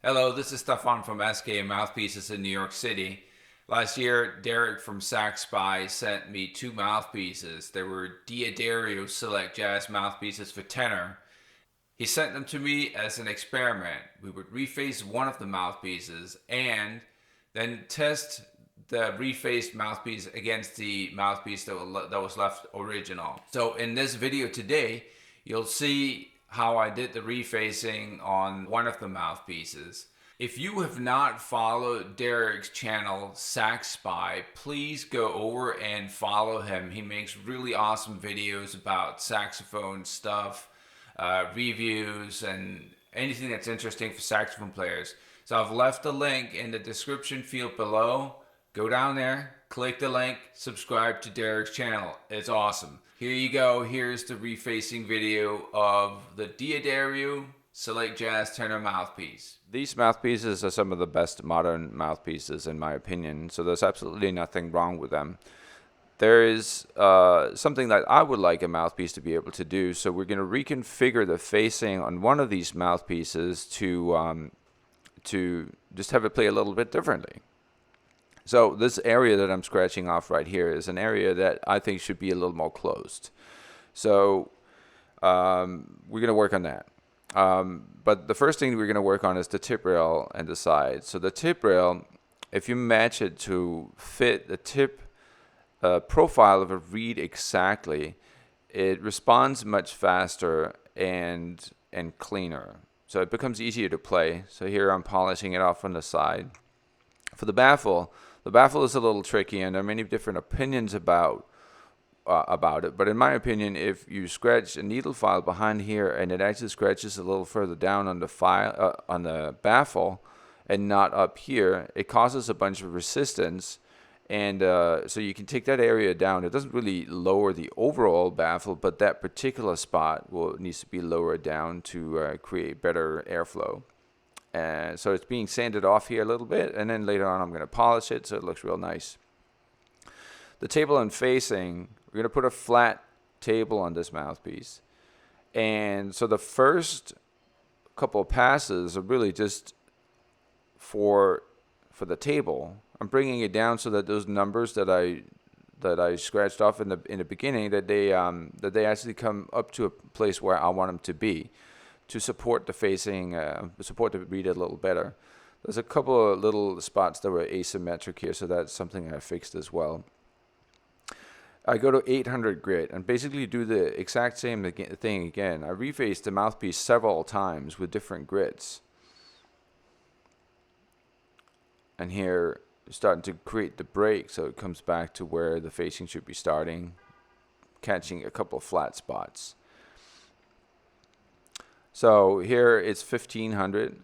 Hello, this is Stephan from SK Mouthpieces in New York City. Last year, Derek from SaxSpy sent me two mouthpieces. They were Diodario Select Jazz mouthpieces for tenor. He sent them to me as an experiment. We would reface one of the mouthpieces and then test the refaced mouthpiece against the mouthpiece that was left original. So in this video today, you'll see how I did the refacing on one of the mouthpieces. If you have not followed Derek's channel, SaxSpy, please go over and follow him. He makes really awesome videos about saxophone stuff, reviews, and anything that's interesting for saxophone players. So I've left the link in the description field below. Go down there, click the link, subscribe to Derek's channel. It's awesome. Here you go. Here's the refacing video of the Diodario Select Jazz tenor mouthpiece. These mouthpieces are some of the best modern mouthpieces in my opinion, so there's absolutely nothing wrong with them. There is something that I would like a mouthpiece to be able to do, so we're going to reconfigure the facing on one of these mouthpieces to just have it play a little bit differently. So this area that I'm scratching off right here is an area that I think should be a little more closed. So we're going to work on that. But the first thing we're going to work on is the tip rail and the side. So the tip rail, if you match it to fit the tip profile of a reed exactly, it responds much faster and cleaner. So it becomes easier to play. So here I'm polishing it off on the side. For the baffle is a little tricky, and there are many different opinions about it. But in my opinion, if you scratch a needle file behind here and it actually scratches a little further down on the file on the baffle and not up here, it causes a bunch of resistance. And so you can take that area down. It doesn't really lower the overall baffle, but that particular spot needs to be lowered down to create better airflow. So it's being sanded off here a little bit, and then later on I'm going to polish it so it looks real nice. The table and facing, we're going to put a flat table on this mouthpiece. And so the first couple of passes are really just for the table. I'm bringing it down so that those numbers that I scratched off in the beginning, that they actually come up to a place where I want them to be, to support the facing, support the reed a little better. There's a couple of little spots that were asymmetric here, so that's something I fixed as well. I go to 800 grit and basically do the exact same thing again. I refaced the mouthpiece several times with different grits. And here, starting to create the break, so it comes back to where the facing should be starting, catching a couple of flat spots. So here it's 1500,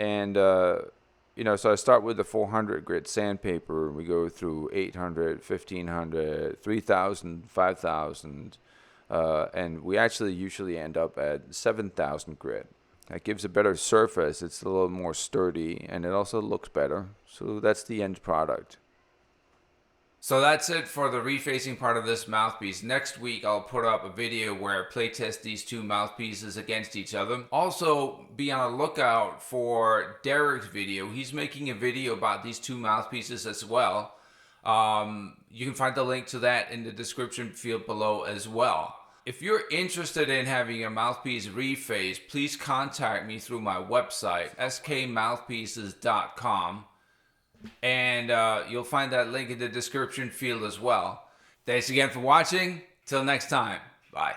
and so I start with the 400 grit sandpaper. We go through 800, 1500, 3000, 5000, and we actually usually end up at 7000 grit. That gives a better surface. It's a little more sturdy, and it also looks better. So that's the end product. So that's it for the refacing part of this mouthpiece. Next week, I'll put up a video where I playtest these two mouthpieces against each other. Also, be on the lookout for Derek's video. He's making a video about these two mouthpieces as well. You can find the link to that in the description field below as well. If you're interested in having a mouthpiece refaced, please contact me through my website, skmouthpieces.com. And you'll find that link in the description field as well. Thanks again for watching. Till next time. Bye.